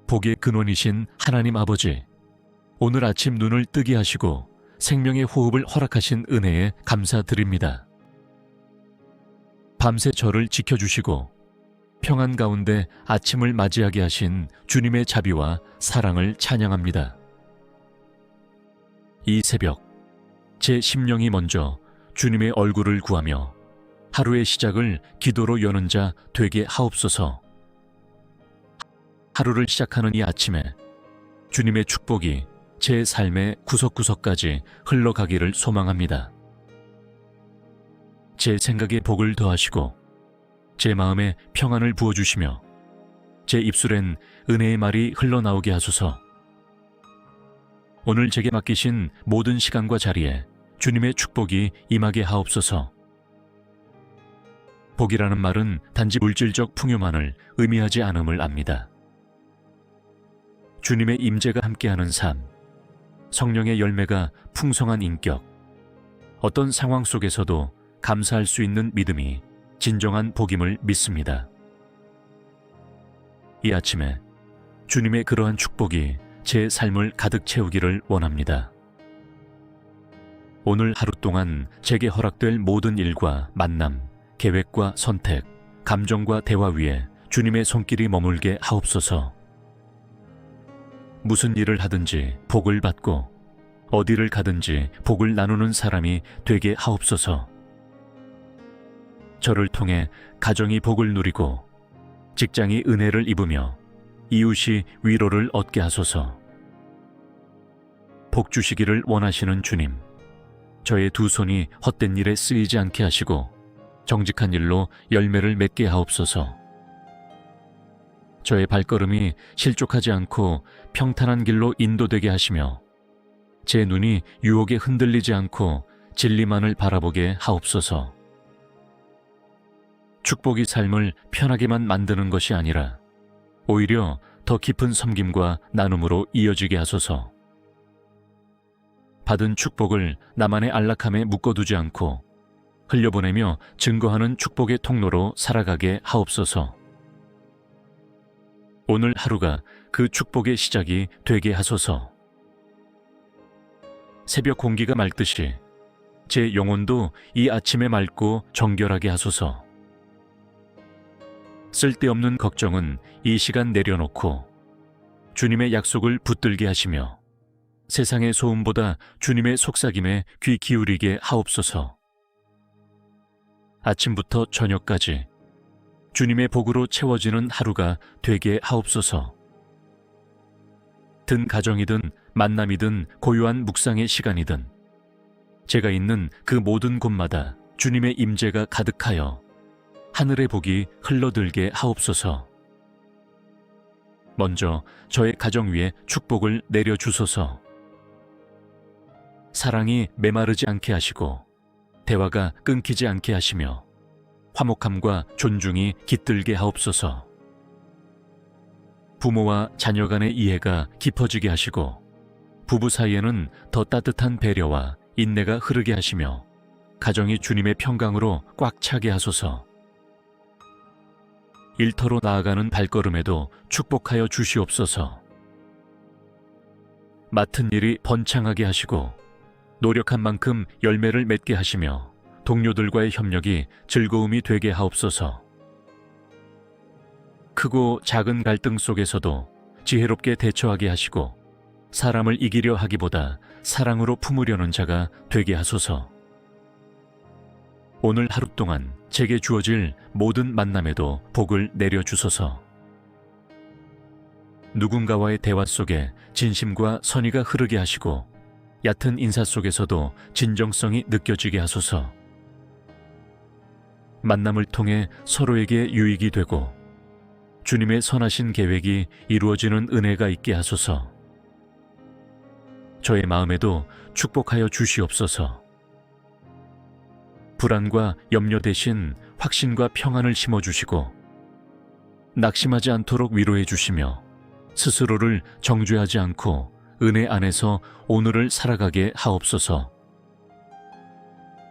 복의 근원이신 하나님 아버지, 오늘 아침 눈을 뜨게 하시고 생명의 호흡을 허락하신 은혜에 감사드립니다. 밤새 저를 지켜주시고 평안 가운데 아침을 맞이하게 하신 주님의 자비와 사랑을 찬양합니다. 이 새벽, 제 심령이 먼저 주님의 얼굴을 구하며 하루의 시작을 기도로 여는 자 되게 하옵소서. 하루를 시작하는 이 아침에 주님의 축복이 제 삶의 구석구석까지 흘러가기를 소망합니다. 제 생각에 복을 더하시고 제 마음에 평안을 부어주시며 제 입술엔 은혜의 말이 흘러나오게 하소서. 오늘 제게 맡기신 모든 시간과 자리에 주님의 축복이 임하게 하옵소서. 복이라는 말은 단지 물질적 풍요만을 의미하지 않음을 압니다. 주님의 임재가 함께하는 삶, 성령의 열매가 풍성한 인격, 어떤 상황 속에서도 감사할 수 있는 믿음이 진정한 복임을 믿습니다. 이 아침에 주님의 그러한 축복이 제 삶을 가득 채우기를 원합니다. 오늘 하루 동안 제게 허락될 모든 일과 만남, 계획과 선택, 감정과 대화 위에 주님의 손길이 머물게 하옵소서. 무슨 일을 하든지 복을 받고 어디를 가든지 복을 나누는 사람이 되게 하옵소서. 저를 통해 가정이 복을 누리고 직장이 은혜를 입으며 이웃이 위로를 얻게 하소서. 복 주시기를 원하시는 주님, 저의 두 손이 헛된 일에 쓰이지 않게 하시고 정직한 일로 열매를 맺게 하옵소서. 저의 발걸음이 실족하지 않고 평탄한 길로 인도되게 하시며 제 눈이 유혹에 흔들리지 않고 진리만을 바라보게 하옵소서. 축복이 삶을 편하게만 만드는 것이 아니라 오히려 더 깊은 섬김과 나눔으로 이어지게 하소서. 받은 축복을 나만의 안락함에 묶어두지 않고 흘려보내며 증거하는 축복의 통로로 살아가게 하옵소서. 오늘 하루가 그 축복의 시작이 되게 하소서. 새벽 공기가 맑듯이 제 영혼도 이 아침에 맑고 정결하게 하소서. 쓸데없는 걱정은 이 시간 내려놓고 주님의 약속을 붙들게 하시며 세상의 소음보다 주님의 속삭임에 귀 기울이게 하옵소서. 아침부터 저녁까지 주님의 복으로 채워지는 하루가 되게 하옵소서. 든 가정이든 만남이든 고요한 묵상의 시간이든 제가 있는 그 모든 곳마다 주님의 임재가 가득하여 하늘의 복이 흘러들게 하옵소서. 먼저 저의 가정 위에 축복을 내려주소서. 사랑이 메마르지 않게 하시고 대화가 끊기지 않게 하시며 화목함과 존중이 깃들게 하옵소서. 부모와 자녀 간의 이해가 깊어지게 하시고 부부 사이에는 더 따뜻한 배려와 인내가 흐르게 하시며 가정이 주님의 평강으로 꽉 차게 하소서. 일터로 나아가는 발걸음에도 축복하여 주시옵소서. 맡은 일이 번창하게 하시고 노력한 만큼 열매를 맺게 하시며 동료들과의 협력이 즐거움이 되게 하옵소서. 크고 작은 갈등 속에서도 지혜롭게 대처하게 하시고 사람을 이기려 하기보다 사랑으로 품으려는 자가 되게 하소서. 오늘 하루 동안 제게 주어질 모든 만남에도 복을 내려주소서. 누군가와의 대화 속에 진심과 선의가 흐르게 하시고 얕은 인사 속에서도 진정성이 느껴지게 하소서. 만남을 통해 서로에게 유익이 되고 주님의 선하신 계획이 이루어지는 은혜가 있게 하소서. 저의 마음에도 축복하여 주시옵소서. 불안과 염려 대신 확신과 평안을 심어주시고 낙심하지 않도록 위로해 주시며 스스로를 정죄하지 않고 은혜 안에서 오늘을 살아가게 하옵소서.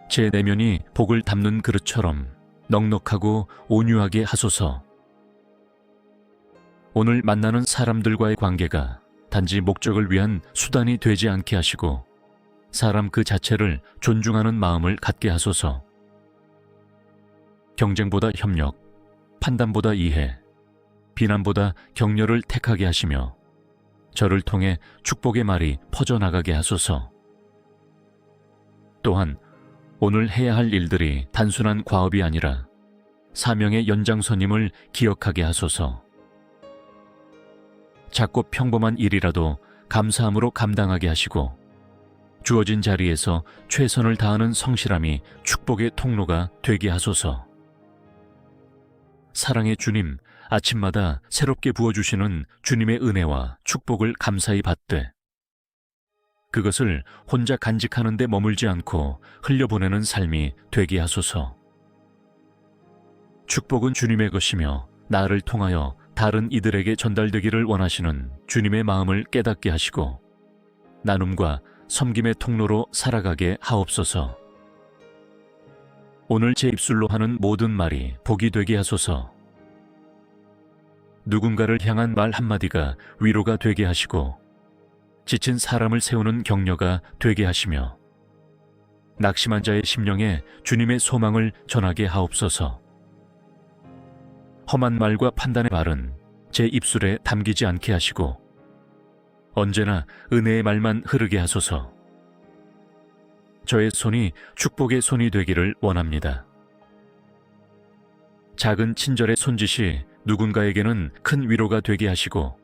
제 내면이 복을 담는 그릇처럼 넉넉하고 온유하게 하소서. 오늘 만나는 사람들과의 관계가 단지 목적을 위한 수단이 되지 않게 하시고 사람 그 자체를 존중하는 마음을 갖게 하소서. 경쟁보다 협력, 판단보다 이해, 비난보다 격려를 택하게 하시며 저를 통해 축복의 말이 퍼져나가게 하소서. 또한 오늘 해야 할 일들이 단순한 과업이 아니라 사명의 연장선임을 기억하게 하소서. 작고 평범한 일이라도 감사함으로 감당하게 하시고 주어진 자리에서 최선을 다하는 성실함이 축복의 통로가 되게 하소서. 사랑의 주님, 아침마다 새롭게 부어주시는 주님의 은혜와 축복을 감사히 받되 그것을 혼자 간직하는 데 머물지 않고 흘려보내는 삶이 되게 하소서. 축복은 주님의 것이며 나를 통하여 다른 이들에게 전달되기를 원하시는 주님의 마음을 깨닫게 하시고 나눔과 섬김의 통로로 살아가게 하옵소서. 오늘 제 입술로 하는 모든 말이 복이 되게 하소서. 누군가를 향한 말 한마디가 위로가 되게 하시고 지친 사람을 세우는 격려가 되게 하시며 낙심한 자의 심령에 주님의 소망을 전하게 하옵소서. 험한 말과 판단의 말은 제 입술에 담기지 않게 하시고 언제나 은혜의 말만 흐르게 하소서. 저의 손이 축복의 손이 되기를 원합니다. 작은 친절의 손짓이 누군가에게는 큰 위로가 되게 하시고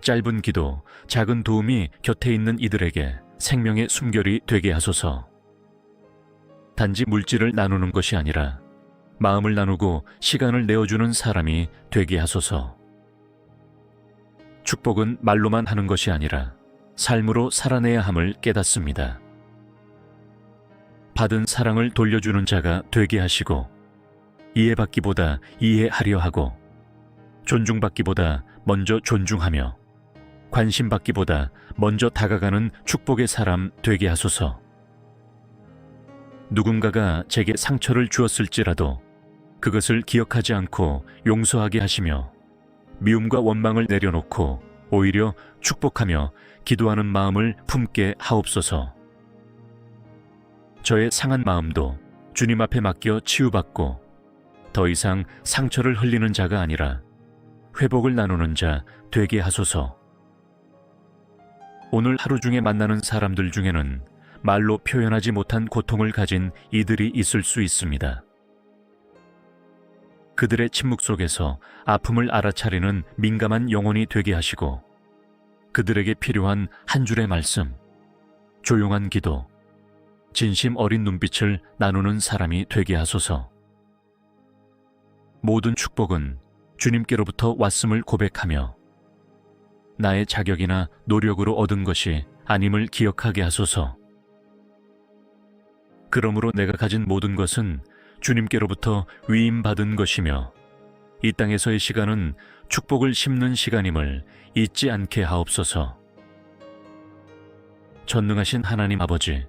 짧은 기도, 작은 도움이 곁에 있는 이들에게 생명의 숨결이 되게 하소서. 단지 물질을 나누는 것이 아니라 마음을 나누고 시간을 내어주는 사람이 되게 하소서. 축복은 말로만 하는 것이 아니라 삶으로 살아내야 함을 깨닫습니다. 받은 사랑을 돌려주는 자가 되게 하시고 이해받기보다 이해하려 하고 존중받기보다 먼저 존중하며 관심받기보다 먼저 다가가는 축복의 사람 되게 하소서. 누군가가 제게 상처를 주었을지라도 그것을 기억하지 않고 용서하게 하시며 미움과 원망을 내려놓고 오히려 축복하며 기도하는 마음을 품게 하옵소서. 저의 상한 마음도 주님 앞에 맡겨 치유받고 더 이상 상처를 흘리는 자가 아니라 회복을 나누는 자 되게 하소서. 오늘 하루 중에 만나는 사람들 중에는 말로 표현하지 못한 고통을 가진 이들이 있을 수 있습니다. 그들의 침묵 속에서 아픔을 알아차리는 민감한 영혼이 되게 하시고 그들에게 필요한 한 줄의 말씀, 조용한 기도, 진심 어린 눈빛을 나누는 사람이 되게 하소서. 모든 축복은 주님께로부터 왔음을 고백하며 나의 자격이나 노력으로 얻은 것이 아님을 기억하게 하소서. 그러므로 내가 가진 모든 것은 주님께로부터 위임받은 것이며 이 땅에서의 시간은 축복을 심는 시간임을 잊지 않게 하옵소서. 전능하신 하나님 아버지,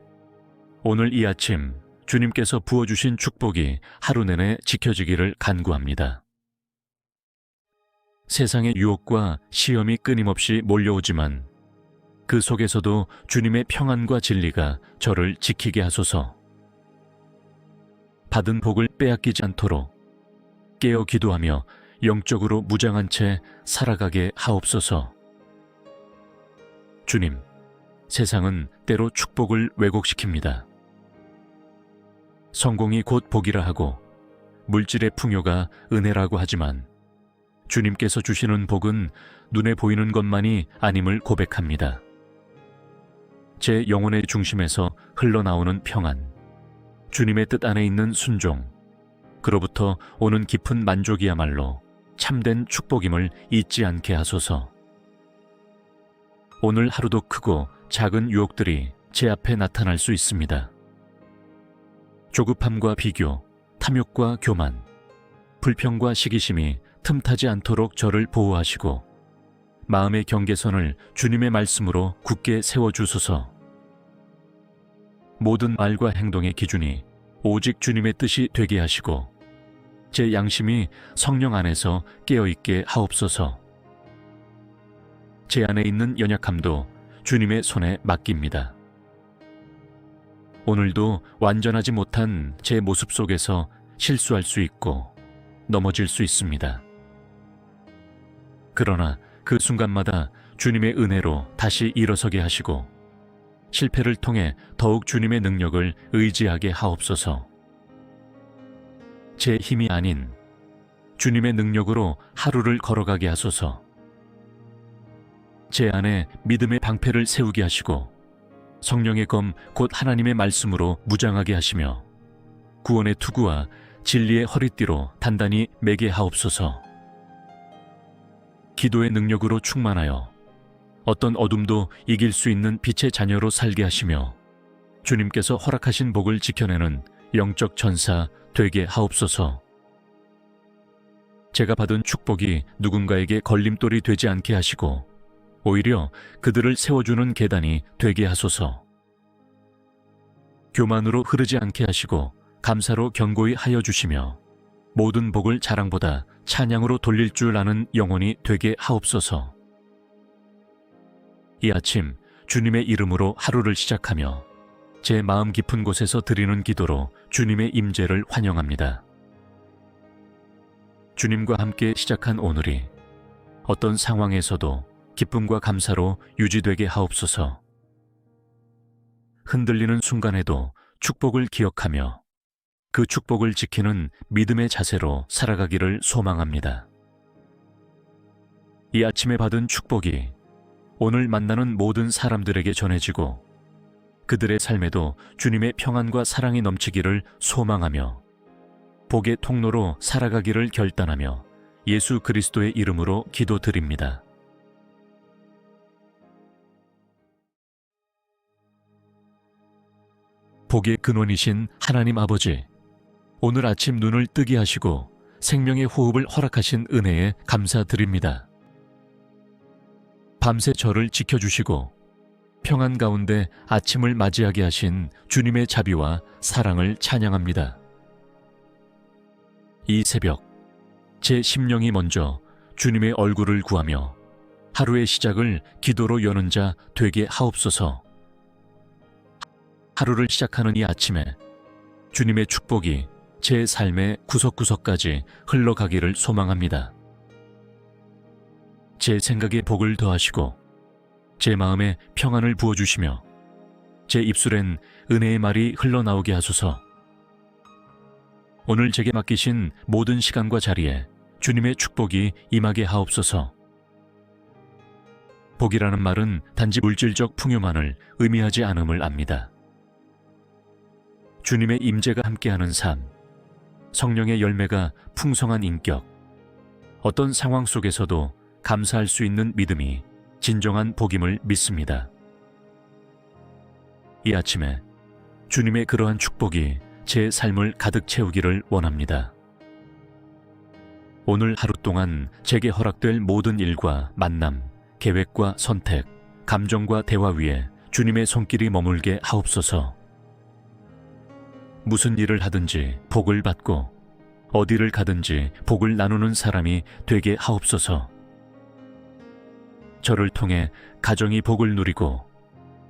오늘 이 아침 주님께서 부어주신 축복이 하루 내내 지켜지기를 간구합니다. 세상의 유혹과 시험이 끊임없이 몰려오지만 그 속에서도 주님의 평안과 진리가 저를 지키게 하소서. 받은 복을 빼앗기지 않도록 깨어 기도하며 영적으로 무장한 채 살아가게 하옵소서. 주님, 세상은 때로 축복을 왜곡시킵니다. 성공이 곧 복이라 하고 물질의 풍요가 은혜라고 하지만 주님께서 주시는 복은 눈에 보이는 것만이 아님을 고백합니다. 제 영혼의 중심에서 흘러나오는 평안, 주님의 뜻 안에 있는 순종, 그로부터 오는 깊은 만족이야말로 참된 축복임을 잊지 않게 하소서. 오늘 하루도 크고 작은 유혹들이 제 앞에 나타날 수 있습니다. 조급함과 비교, 탐욕과 교만, 불평과 시기심이 틈타지 않도록 저를 보호하시고 마음의 경계선을 주님의 말씀으로 굳게 세워주소서. 모든 말과 행동의 기준이 오직 주님의 뜻이 되게 하시고 제 양심이 성령 안에서 깨어있게 하옵소서. 제 안에 있는 연약함도 주님의 손에 맡깁니다. 오늘도 완전하지 못한 제 모습 속에서 실수할 수 있고 넘어질 수 있습니다. 그러나 그 순간마다 주님의 은혜로 다시 일어서게 하시고 실패를 통해 더욱 주님의 능력을 의지하게 하옵소서. 제 힘이 아닌 주님의 능력으로 하루를 걸어가게 하소서. 제 안에 믿음의 방패를 세우게 하시고 성령의 검 곧 하나님의 말씀으로 무장하게 하시며 구원의 투구와 진리의 허리띠로 단단히 매게 하옵소서. 기도의 능력으로 충만하여 어떤 어둠도 이길 수 있는 빛의 자녀로 살게 하시며 주님께서 허락하신 복을 지켜내는 영적 전사 되게 하옵소서. 제가 받은 축복이 누군가에게 걸림돌이 되지 않게 하시고 오히려 그들을 세워주는 계단이 되게 하소서. 교만으로 흐르지 않게 하시고 감사로 견고히 하여 주시며 모든 복을 자랑보다 찬양으로 돌릴 줄 아는 영혼이 되게 하옵소서. 이 아침 주님의 이름으로 하루를 시작하며 제 마음 깊은 곳에서 드리는 기도로 주님의 임재를 환영합니다. 주님과 함께 시작한 오늘이 어떤 상황에서도 기쁨과 감사로 유지되게 하옵소서. 흔들리는 순간에도 축복을 기억하며 그 축복을 지키는 믿음의 자세로 살아가기를 소망합니다. 이 아침에 받은 축복이 오늘 만나는 모든 사람들에게 전해지고 그들의 삶에도 주님의 평안과 사랑이 넘치기를 소망하며 복의 통로로 살아가기를 결단하며 예수 그리스도의 이름으로 기도드립니다. 복의 근원이신 하나님 아버지, 오늘 아침 눈을 뜨게 하시고 생명의 호흡을 허락하신 은혜에 감사드립니다. 밤새 저를 지켜주시고 평안 가운데 아침을 맞이하게 하신 주님의 자비와 사랑을 찬양합니다. 이 새벽 제 심령이 먼저 주님의 얼굴을 구하며 하루의 시작을 기도로 여는 자 되게 하옵소서. 하루를 시작하는 이 아침에 주님의 축복이 제 삶의 구석구석까지 흘러가기를 소망합니다. 제 생각에 복을 더하시고 제 마음에 평안을 부어주시며 제 입술엔 은혜의 말이 흘러나오게 하소서. 오늘 제게 맡기신 모든 시간과 자리에 주님의 축복이 임하게 하옵소서. 복이라는 말은 단지 물질적 풍요만을 의미하지 않음을 압니다. 주님의 임재가 함께하는 삶, 성령의 열매가 풍성한 인격, 어떤 상황 속에서도 감사할 수 있는 믿음이 진정한 복임을 믿습니다. 이 아침에 주님의 그러한 축복이 제 삶을 가득 채우기를 원합니다. 오늘 하루 동안 제게 허락될 모든 일과 만남, 계획과 선택, 감정과 대화 위에 주님의 손길이 머물게 하옵소서. 무슨 일을 하든지 복을 받고 어디를 가든지 복을 나누는 사람이 되게 하옵소서. 저를 통해 가정이 복을 누리고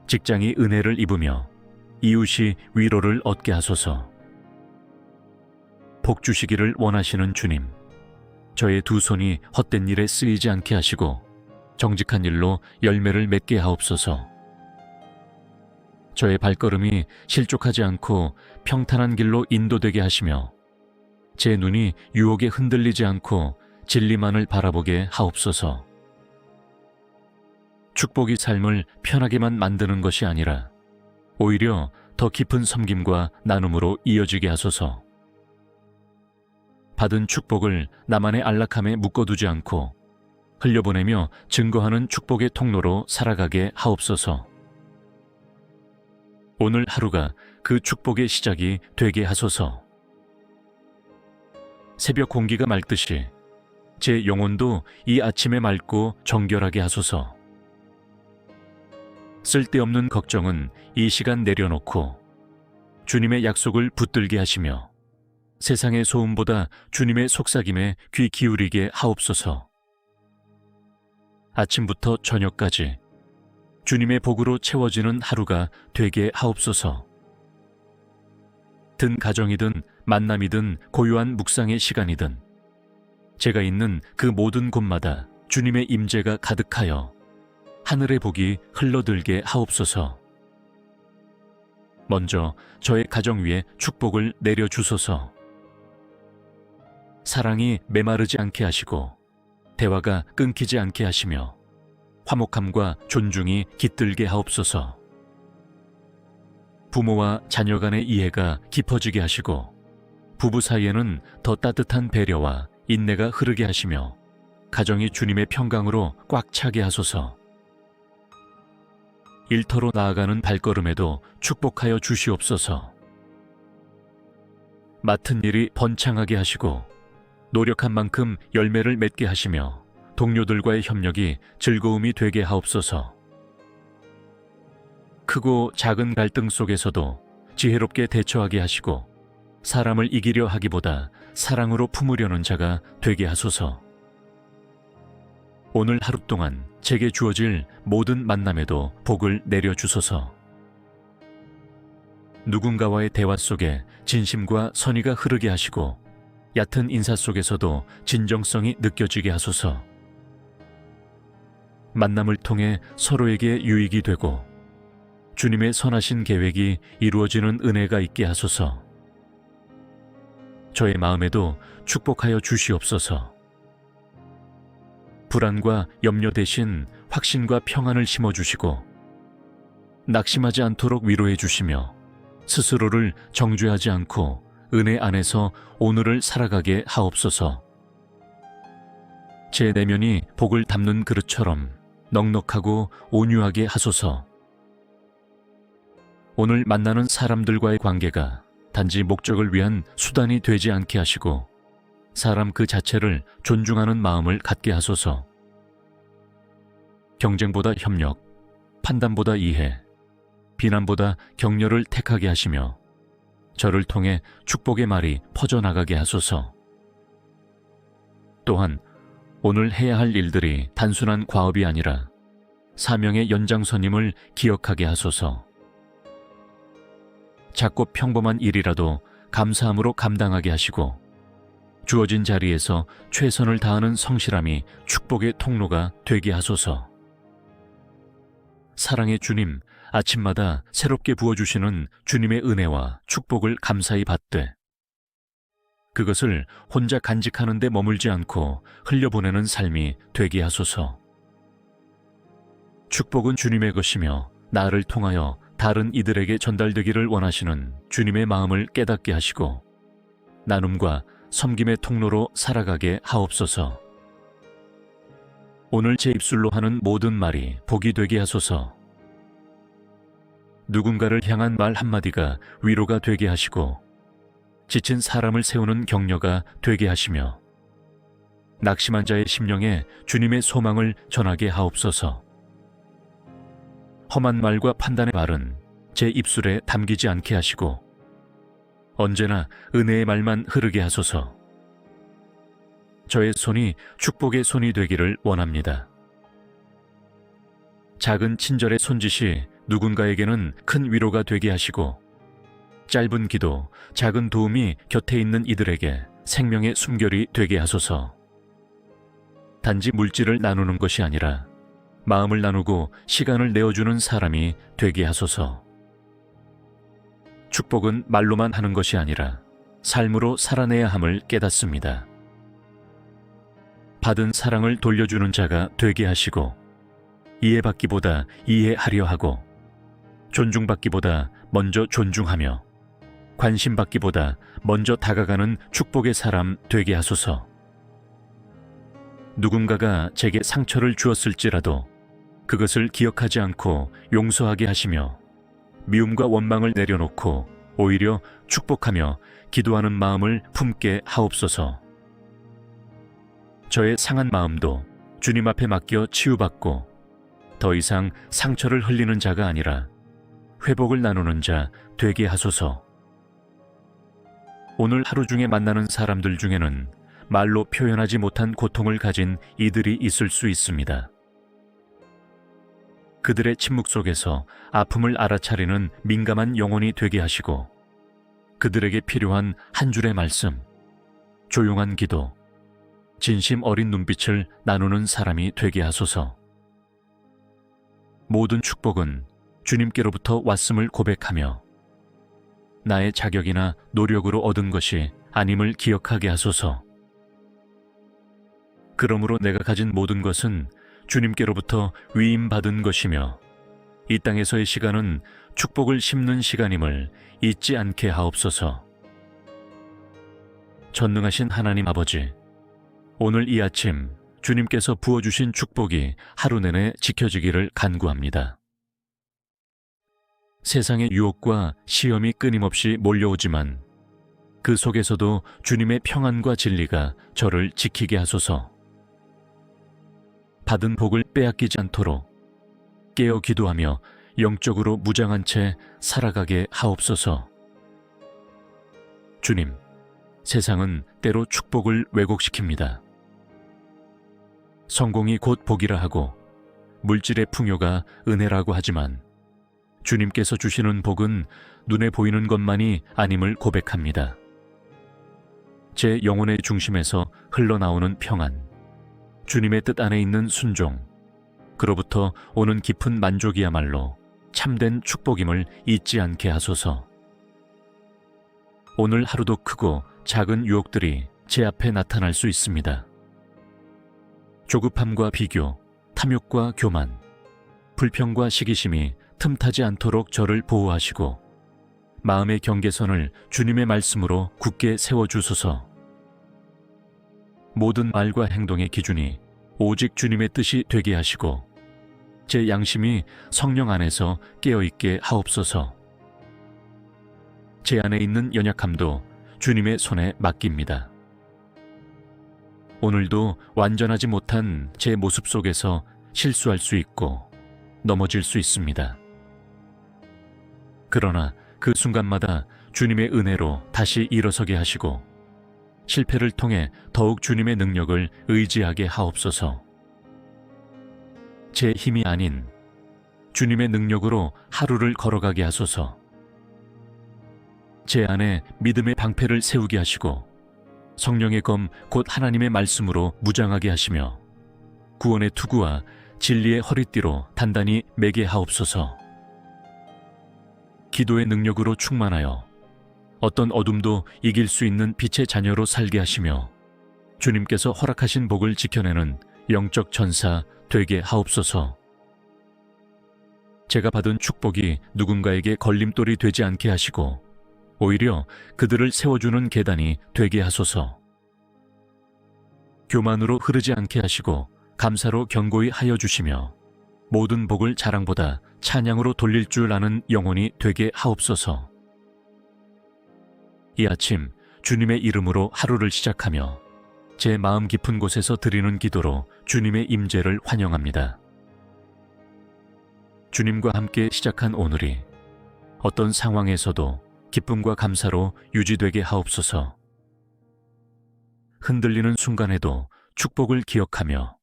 직장이 은혜를 입으며 이웃이 위로를 얻게 하소서. 복 주시기를 원하시는 주님, 저의 두 손이 헛된 일에 쓰이지 않게 하시고 정직한 일로 열매를 맺게 하옵소서. 저의 발걸음이 실족하지 않고 평탄한 길로 인도되게 하시며 제 눈이 유혹에 흔들리지 않고 진리만을 바라보게 하옵소서. 축복이 삶을 편하게만 만드는 것이 아니라 오히려 더 깊은 섬김과 나눔으로 이어지게 하소서. 받은 축복을 나만의 안락함에 묶어두지 않고 흘려보내며 증거하는 축복의 통로로 살아가게 하옵소서. 오늘 하루가 그 축복의 시작이 되게 하소서. 새벽 공기가 맑듯이 제 영혼도 이 아침에 맑고 정결하게 하소서. 쓸데없는 걱정은 이 시간 내려놓고 주님의 약속을 붙들게 하시며 세상의 소음보다 주님의 속삭임에 귀 기울이게 하옵소서. 아침부터 저녁까지 주님의 복으로 채워지는 하루가 되게 하옵소서. 든 가정이든 만남이든 고요한 묵상의 시간이든 제가 있는 그 모든 곳마다 주님의 임재가 가득하여 하늘의 복이 흘러들게 하옵소서. 먼저 저의 가정 위에 축복을 내려주소서. 사랑이 메마르지 않게 하시고 대화가 끊기지 않게 하시며 화목함과 존중이 깃들게 하옵소서. 부모와 자녀 간의 이해가 깊어지게 하시고 부부 사이에는 더 따뜻한 배려와 인내가 흐르게 하시며 가정이 주님의 평강으로 꽉 차게 하소서. 일터로 나아가는 발걸음에도 축복하여 주시옵소서. 맡은 일이 번창하게 하시고 노력한 만큼 열매를 맺게 하시며 동료들과의 협력이 즐거움이 되게 하옵소서. 크고 작은 갈등 속에서도 지혜롭게 대처하게 하시고 사람을 이기려 하기보다 사랑으로 품으려는 자가 되게 하소서. 오늘 하루 동안 제게 주어질 모든 만남에도 복을 내려주소서. 누군가와의 대화 속에 진심과 선의가 흐르게 하시고 얕은 인사 속에서도 진정성이 느껴지게 하소서. 만남을 통해 서로에게 유익이 되고 주님의 선하신 계획이 이루어지는 은혜가 있게 하소서. 저의 마음에도 축복하여 주시옵소서. 불안과 염려 대신 확신과 평안을 심어주시고 낙심하지 않도록 위로해 주시며 스스로를 정죄하지 않고 은혜 안에서 오늘을 살아가게 하옵소서. 제 내면이 복을 담는 그릇처럼 넉넉하고 온유하게 하소서. 오늘 만나는 사람들과의 관계가 단지 목적을 위한 수단이 되지 않게 하시고 사람 그 자체를 존중하는 마음을 갖게 하소서. 경쟁보다 협력, 판단보다 이해, 비난보다 격려를 택하게 하시며 저를 통해 축복의 말이 퍼져나가게 하소서. 또한 오늘 해야 할 일들이 단순한 과업이 아니라 사명의 연장선임을 기억하게 하소서. 작고 평범한 일이라도 감사함으로 감당하게 하시고 주어진 자리에서 최선을 다하는 성실함이 축복의 통로가 되게 하소서. 사랑의 주님, 아침마다 새롭게 부어주시는 주님의 은혜와 축복을 감사히 받되 그것을 혼자 간직하는 데 머물지 않고 흘려보내는 삶이 되게 하소서. 축복은 주님의 것이며 나를 통하여 다른 이들에게 전달되기를 원하시는 주님의 마음을 깨닫게 하시고 나눔과 섬김의 통로로 살아가게 하옵소서. 오늘 제 입술로 하는 모든 말이 복이 되게 하소서. 누군가를 향한 말 한마디가 위로가 되게 하시고 지친 사람을 세우는 격려가 되게 하시며 낙심한 자의 심령에 주님의 소망을 전하게 하옵소서. 험한 말과 판단의 말은 제 입술에 담기지 않게 하시고 언제나 은혜의 말만 흐르게 하소서. 저의 손이 축복의 손이 되기를 원합니다. 작은 친절의 손짓이 누군가에게는 큰 위로가 되게 하시고 짧은 기도, 작은 도움이 곁에 있는 이들에게 생명의 숨결이 되게 하소서. 단지 물질을 나누는 것이 아니라 마음을 나누고 시간을 내어주는 사람이 되게 하소서. 축복은 말로만 하는 것이 아니라 삶으로 살아내야 함을 깨닫습니다. 받은 사랑을 돌려주는 자가 되게 하시고 이해받기보다 이해하려 하고 존중받기보다 먼저 존중하며 관심받기보다 먼저 다가가는 축복의 사람 되게 하소서. 누군가가 제게 상처를 주었을지라도 그것을 기억하지 않고 용서하게 하시며 미움과 원망을 내려놓고 오히려 축복하며 기도하는 마음을 품게 하옵소서. 저의 상한 마음도 주님 앞에 맡겨 치유받고 더 이상 상처를 흘리는 자가 아니라 회복을 나누는 자 되게 하소서. 오늘 하루 중에 만나는 사람들 중에는 말로 표현하지 못한 고통을 가진 이들이 있을 수 있습니다. 그들의 침묵 속에서 아픔을 알아차리는 민감한 영혼이 되게 하시고 그들에게 필요한 한 줄의 말씀, 조용한 기도, 진심 어린 눈빛을 나누는 사람이 되게 하소서. 모든 축복은 주님께로부터 왔음을 고백하며 나의 자격이나 노력으로 얻은 것이 아님을 기억하게 하소서. 그러므로 내가 가진 모든 것은 주님께로부터 위임받은 것이며 이 땅에서의 시간은 축복을 심는 시간임을 잊지 않게 하옵소서. 전능하신 하나님 아버지, 오늘 이 아침 주님께서 부어주신 축복이 하루 내내 지켜지기를 간구합니다. 세상의 유혹과 시험이 끊임없이 몰려오지만 그 속에서도 주님의 평안과 진리가 저를 지키게 하소서. 받은 복을 빼앗기지 않도록 깨어 기도하며 영적으로 무장한 채 살아가게 하옵소서. 주님, 세상은 때로 축복을 왜곡시킵니다. 성공이 곧 복이라 하고 물질의 풍요가 은혜라고 하지만 주님께서 주시는 복은 눈에 보이는 것만이 아님을 고백합니다. 제 영혼의 중심에서 흘러나오는 평안, 주님의 뜻 안에 있는 순종, 그로부터 오는 깊은 만족이야말로 참된 축복임을 잊지 않게 하소서. 오늘 하루도 크고 작은 유혹들이 제 앞에 나타날 수 있습니다. 조급함과 비교, 탐욕과 교만, 불평과 시기심이 틈타지 않도록 저를 보호하시고 마음의 경계선을 주님의 말씀으로 굳게 세워주소서. 모든 말과 행동의 기준이 오직 주님의 뜻이 되게 하시고 제 양심이 성령 안에서 깨어있게 하옵소서. 제 안에 있는 연약함도 주님의 손에 맡깁니다. 오늘도 완전하지 못한 제 모습 속에서 실수할 수 있고 넘어질 수 있습니다. 그러나 그 순간마다 주님의 은혜로 다시 일어서게 하시고 실패를 통해 더욱 주님의 능력을 의지하게 하옵소서. 제 힘이 아닌 주님의 능력으로 하루를 걸어가게 하소서. 제 안에 믿음의 방패를 세우게 하시고 성령의 검 곧 하나님의 말씀으로 무장하게 하시며 구원의 투구와 진리의 허리띠로 단단히 매게 하옵소서. 기도의 능력으로 충만하여 어떤 어둠도 이길 수 있는 빛의 자녀로 살게 하시며 주님께서 허락하신 복을 지켜내는 영적 전사 되게 하옵소서. 제가 받은 축복이 누군가에게 걸림돌이 되지 않게 하시고 오히려 그들을 세워주는 계단이 되게 하소서. 교만으로 흐르지 않게 하시고 감사로 견고히 하여 주시며 모든 복을 자랑보다 찬양으로 돌릴 줄 아는 영혼이 되게 하옵소서. 이 아침 주님의 이름으로 하루를 시작하며 제 마음 깊은 곳에서 드리는 기도로 주님의 임재를 환영합니다. 주님과 함께 시작한 오늘이 어떤 상황에서도 기쁨과 감사로 유지되게 하옵소서. 흔들리는 순간에도 축복을 기억하며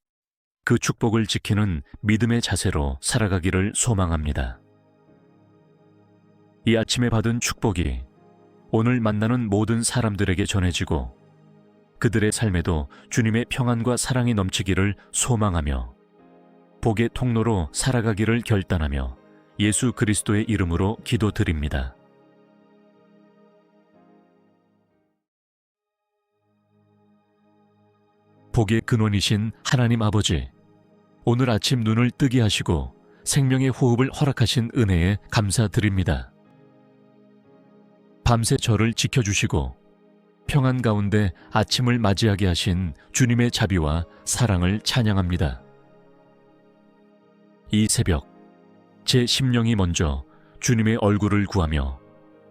그 축복을 지키는 믿음의 자세로 살아가기를 소망합니다. 이 아침에 받은 축복이 오늘 만나는 모든 사람들에게 전해지고 그들의 삶에도 주님의 평안과 사랑이 넘치기를 소망하며 복의 통로로 살아가기를 결단하며 예수 그리스도의 이름으로 기도드립니다. 복의 근원이신 하나님 아버지, 오늘 아침 눈을 뜨게 하시고 생명의 호흡을 허락하신 은혜에 감사드립니다. 밤새 저를 지켜주시고 평안 가운데 아침을 맞이하게 하신 주님의 자비와 사랑을 찬양합니다. 이 새벽 제 심령이 먼저 주님의 얼굴을 구하며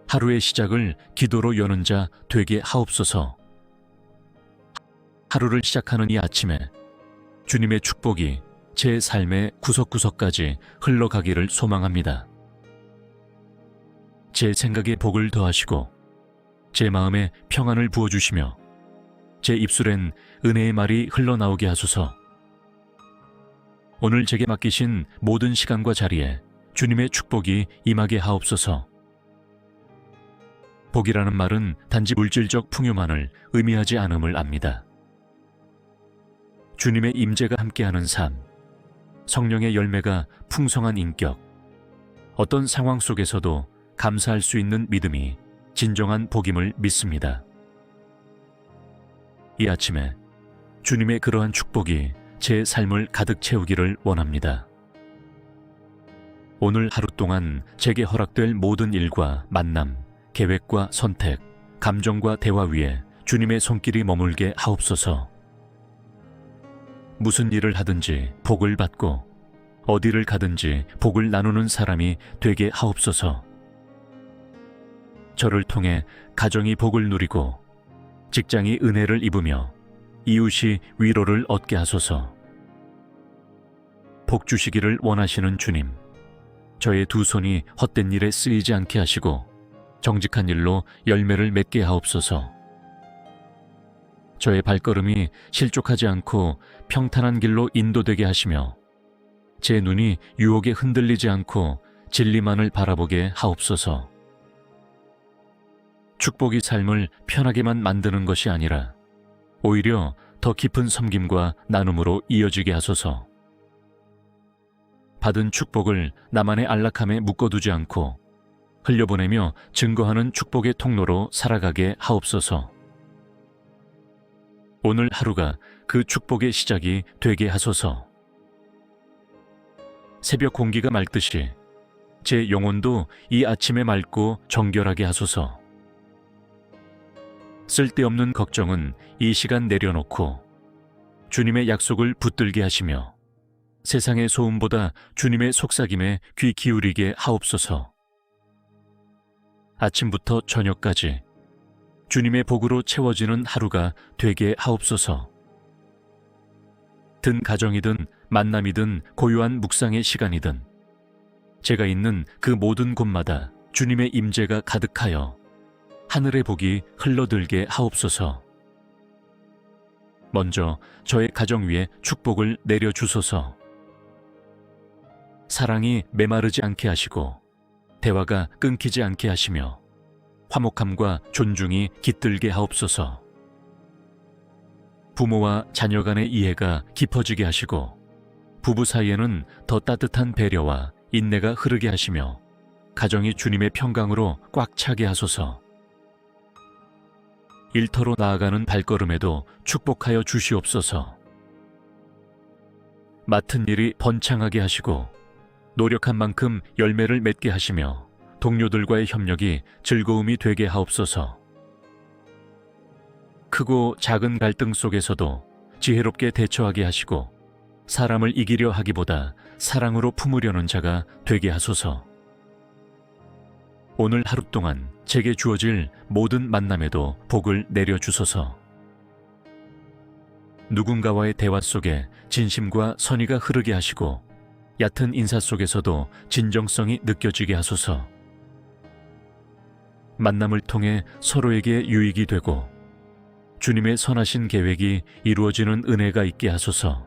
하루의 시작을 기도로 여는 자 되게 하옵소서. 하루를 시작하는 이 아침에 주님의 축복이 제 삶의 구석구석까지 흘러가기를 소망합니다. 제 생각에 복을 더하시고 제 마음에 평안을 부어주시며 제 입술엔 은혜의 말이 흘러나오게 하소서. 오늘 제게 맡기신 모든 시간과 자리에 주님의 축복이 임하게 하옵소서. 복이라는 말은 단지 물질적 풍요만을 의미하지 않음을 압니다. 주님의 임재가 함께하는 삶, 성령의 열매가 풍성한 인격, 어떤 상황 속에서도 감사할 수 있는 믿음이 진정한 복임을 믿습니다. 이 아침에 주님의 그러한 축복이 제 삶을 가득 채우기를 원합니다. 오늘 하루 동안 제게 허락될 모든 일과 만남, 계획과 선택, 감정과 대화 위에 주님의 손길이 머물게 하옵소서. 무슨 일을 하든지 복을 받고 어디를 가든지 복을 나누는 사람이 되게 하옵소서. 저를 통해 가정이 복을 누리고 직장이 은혜를 입으며 이웃이 위로를 얻게 하소서. 복 주시기를 원하시는 주님, 저의 두 손이 헛된 일에 쓰이지 않게 하시고 정직한 일로 열매를 맺게 하옵소서. 저의 발걸음이 실족하지 않고 평탄한 길로 인도되게 하시며 제 눈이 유혹에 흔들리지 않고 진리만을 바라보게 하옵소서. 축복이 삶을 편하게만 만드는 것이 아니라 오히려 더 깊은 섬김과 나눔으로 이어지게 하소서. 받은 축복을 나만의 안락함에 묶어두지 않고 흘려보내며 증거하는 축복의 통로로 살아가게 하옵소서. 오늘 하루가 그 축복의 시작이 되게 하소서. 새벽 공기가 맑듯이 제 영혼도 이 아침에 맑고 정결하게 하소서. 쓸데없는 걱정은 이 시간 내려놓고 주님의 약속을 붙들게 하시며 세상의 소음보다 주님의 속삭임에 귀 기울이게 하옵소서. 아침부터 저녁까지 주님의 복으로 채워지는 하루가 되게 하옵소서. 든 가정이든 만남이든 고요한 묵상의 시간이든 제가 있는 그 모든 곳마다 주님의 임재가 가득하여 하늘의 복이 흘러들게 하옵소서. 먼저 저의 가정 위에 축복을 내려주소서. 사랑이 메마르지 않게 하시고 대화가 끊기지 않게 하시며 화목함과 존중이 깃들게 하옵소서. 부모와 자녀 간의 이해가 깊어지게 하시고 부부 사이에는 더 따뜻한 배려와 인내가 흐르게 하시며 가정이 주님의 평강으로 꽉 차게 하소서. 일터로 나아가는 발걸음에도 축복하여 주시옵소서. 맡은 일이 번창하게 하시고 노력한 만큼 열매를 맺게 하시며 동료들과의 협력이 즐거움이 되게 하옵소서. 크고 작은 갈등 속에서도 지혜롭게 대처하게 하시고 사람을 이기려 하기보다 사랑으로 품으려는 자가 되게 하소서. 오늘 하루 동안 제게 주어질 모든 만남에도 복을 내려주소서. 누군가와의 대화 속에 진심과 선의가 흐르게 하시고 얕은 인사 속에서도 진정성이 느껴지게 하소서. 만남을 통해 서로에게 유익이 되고 주님의 선하신 계획이 이루어지는 은혜가 있게 하소서.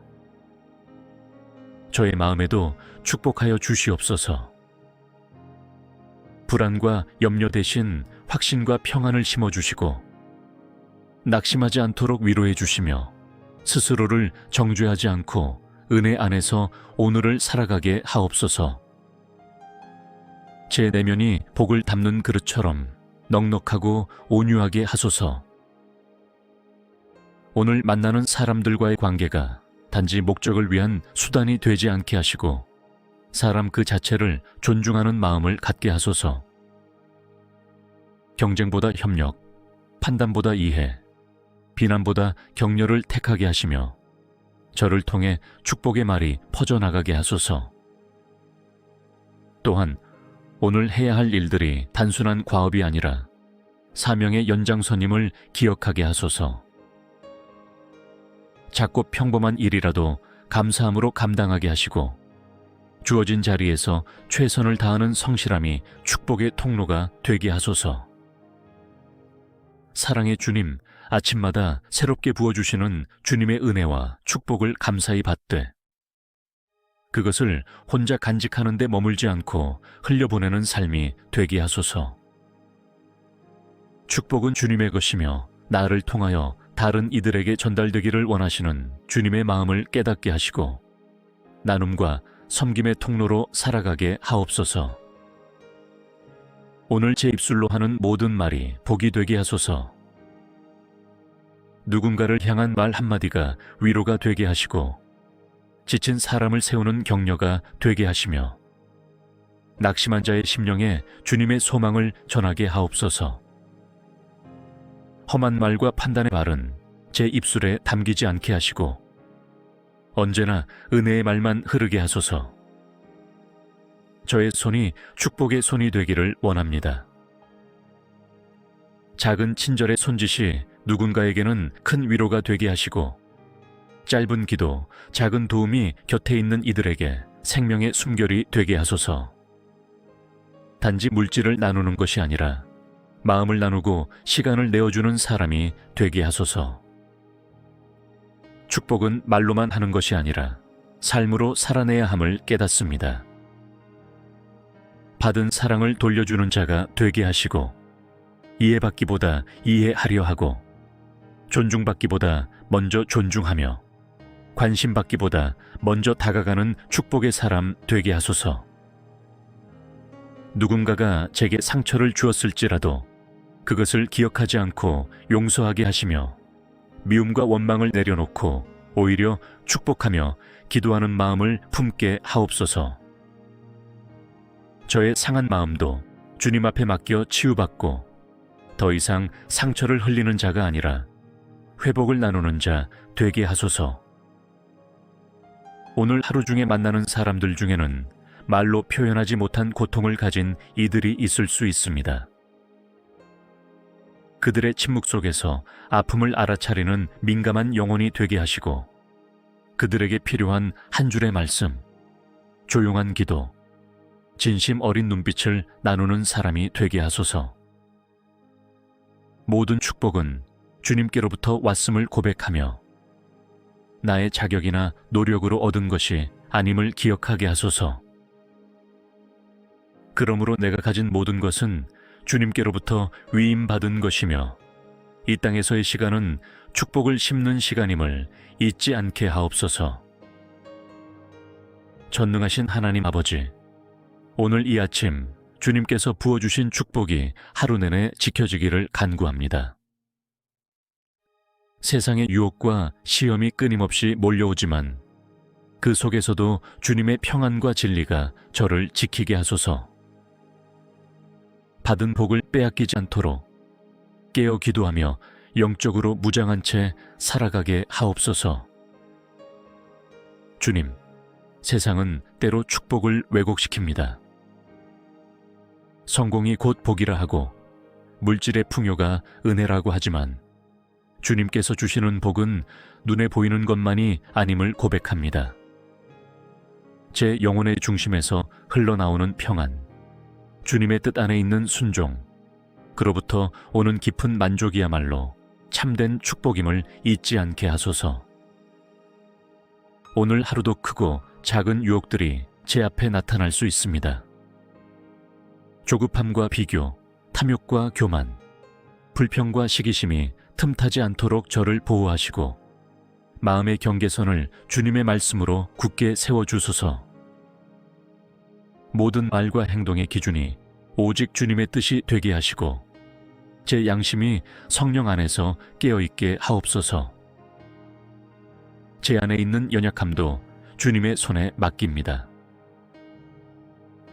저의 마음에도 축복하여 주시옵소서. 불안과 염려 대신 확신과 평안을 심어주시고 낙심하지 않도록 위로해 주시며 스스로를 정죄하지 않고 은혜 안에서 오늘을 살아가게 하옵소서. 제 내면이 복을 담는 그릇처럼 넉넉하고 온유하게 하소서. 오늘 만나는 사람들과의 관계가 단지 목적을 위한 수단이 되지 않게 하시고 사람 그 자체를 존중하는 마음을 갖게 하소서. 경쟁보다 협력, 판단보다 이해, 비난보다 격려를 택하게 하시며 저를 통해 축복의 말이 퍼져나가게 하소서. 또한 오늘 해야 할 일들이 단순한 과업이 아니라 사명의 연장선임을 기억하게 하소서. 작고 평범한 일이라도 감사함으로 감당하게 하시고 주어진 자리에서 최선을 다하는 성실함이 축복의 통로가 되게 하소서. 사랑의 주님, 아침마다 새롭게 부어주시는 주님의 은혜와 축복을 감사히 받되 그것을 혼자 간직하는 데 머물지 않고 흘려보내는 삶이 되게 하소서. 축복은 주님의 것이며 나를 통하여 다른 이들에게 전달되기를 원하시는 주님의 마음을 깨닫게 하시고 나눔과 섬김의 통로로 살아가게 하옵소서. 오늘 제 입술로 하는 모든 말이 복이 되게 하소서. 누군가를 향한 말 한마디가 위로가 되게 하시고 지친 사람을 세우는 격려가 되게 하시며 낙심한 자의 심령에 주님의 소망을 전하게 하옵소서. 험한 말과 판단의 말은 제 입술에 담기지 않게 하시고 언제나 은혜의 말만 흐르게 하소서. 저의 손이 축복의 손이 되기를 원합니다. 작은 친절의 손짓이 누군가에게는 큰 위로가 되게 하시고 짧은 기도, 작은 도움이 곁에 있는 이들에게 생명의 숨결이 되게 하소서. 단지 물질을 나누는 것이 아니라 마음을 나누고 시간을 내어주는 사람이 되게 하소서. 축복은 말로만 하는 것이 아니라 삶으로 살아내야 함을 깨닫습니다. 받은 사랑을 돌려주는 자가 되게 하시고 이해받기보다 이해하려 하고 존중받기보다 먼저 존중하며 관심받기보다 먼저 다가가는 축복의 사람 되게 하소서. 누군가가 제게 상처를 주었을지라도 그것을 기억하지 않고 용서하게 하시며 미움과 원망을 내려놓고 오히려 축복하며 기도하는 마음을 품게 하옵소서. 저의 상한 마음도 주님 앞에 맡겨 치유받고 더 이상 상처를 흘리는 자가 아니라 회복을 나누는 자 되게 하소서. 오늘 하루 중에 만나는 사람들 중에는 말로 표현하지 못한 고통을 가진 이들이 있을 수 있습니다. 그들의 침묵 속에서 아픔을 알아차리는 민감한 영혼이 되게 하시고 그들에게 필요한 한 줄의 말씀, 조용한 기도, 진심 어린 눈빛을 나누는 사람이 되게 하소서. 모든 축복은 주님께로부터 왔음을 고백하며 나의 자격이나 노력으로 얻은 것이 아님을 기억하게 하소서. 그러므로 내가 가진 모든 것은 주님께로부터 위임받은 것이며 이 땅에서의 시간은 축복을 심는 시간임을 잊지 않게 하옵소서. 전능하신 하나님 아버지, 오늘 이 아침 주님께서 부어주신 축복이 하루 내내 지켜지기를 간구합니다. 세상의 유혹과 시험이 끊임없이 몰려오지만 그 속에서도 주님의 평안과 진리가 저를 지키게 하소서. 받은 복을 빼앗기지 않도록 깨어 기도하며 영적으로 무장한 채 살아가게 하옵소서. 주님, 세상은 때로 축복을 왜곡시킵니다. 성공이 곧 복이라 하고 물질의 풍요가 은혜라고 하지만 주님께서 주시는 복은 눈에 보이는 것만이 아님을 고백합니다. 제 영혼의 중심에서 흘러나오는 평안, 주님의 뜻 안에 있는 순종, 그로부터 오는 깊은 만족이야말로 참된 축복임을 잊지 않게 하소서. 오늘 하루도 크고 작은 유혹들이 제 앞에 나타날 수 있습니다. 조급함과 비교, 탐욕과 교만, 불평과 시기심이 틈타지 않도록 저를 보호하시고 마음의 경계선을 주님의 말씀으로 굳게 세워주소서. 모든 말과 행동의 기준이 오직 주님의 뜻이 되게 하시고 제 양심이 성령 안에서 깨어있게 하옵소서. 제 안에 있는 연약함도 주님의 손에 맡깁니다.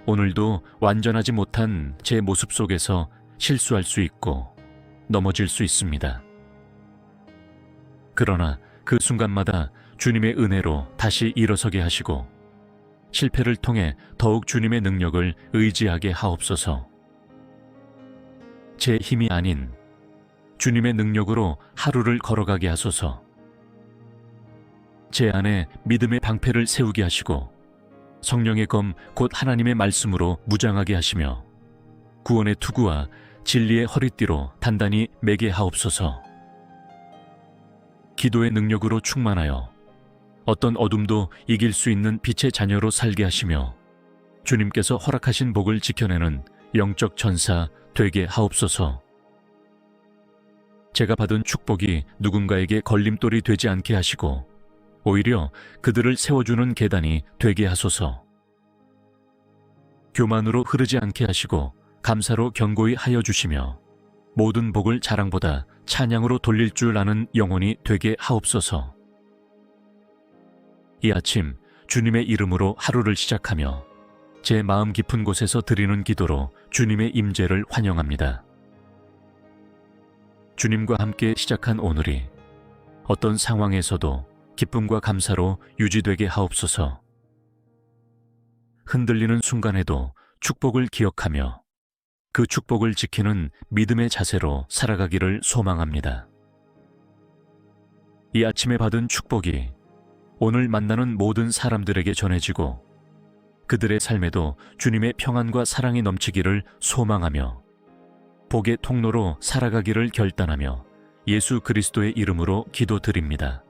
오늘도 완전하지 못한 제 모습 속에서 실수할 수 있고 넘어질 수 있습니다. 그러나 그 순간마다 주님의 은혜로 다시 일어서게 하시고 실패를 통해 더욱 주님의 능력을 의지하게 하옵소서. 제 힘이 아닌 주님의 능력으로 하루를 걸어가게 하소서. 제 안에 믿음의 방패를 세우게 하시고 성령의 검 곧 하나님의 말씀으로 무장하게 하시며 구원의 투구와 진리의 허리띠로 단단히 매게 하옵소서. 기도의 능력으로 충만하여 어떤 어둠도 이길 수 있는 빛의 자녀로 살게 하시며 주님께서 허락하신 복을 지켜내는 영적 전사 되게 하옵소서. 제가 받은 축복이 누군가에게 걸림돌이 되지 않게 하시고 오히려 그들을 세워주는 계단이 되게 하소서. 교만으로 흐르지 않게 하시고 감사로 견고히 하여 주시며 모든 복을 자랑보다 찬양으로 돌릴 줄 아는 영혼이 되게 하옵소서. 이 아침 주님의 이름으로 하루를 시작하며 제 마음 깊은 곳에서 드리는 기도로 주님의 임재를 환영합니다. 주님과 함께 시작한 오늘이 어떤 상황에서도 기쁨과 감사로 유지되게 하옵소서. 흔들리는 순간에도 축복을 기억하며 그 축복을 지키는 믿음의 자세로 살아가기를 소망합니다. 이 아침에 받은 축복이 오늘 만나는 모든 사람들에게 전해지고 그들의 삶에도 주님의 평안과 사랑이 넘치기를 소망하며 복의 통로로 살아가기를 결단하며 예수 그리스도의 이름으로 기도드립니다.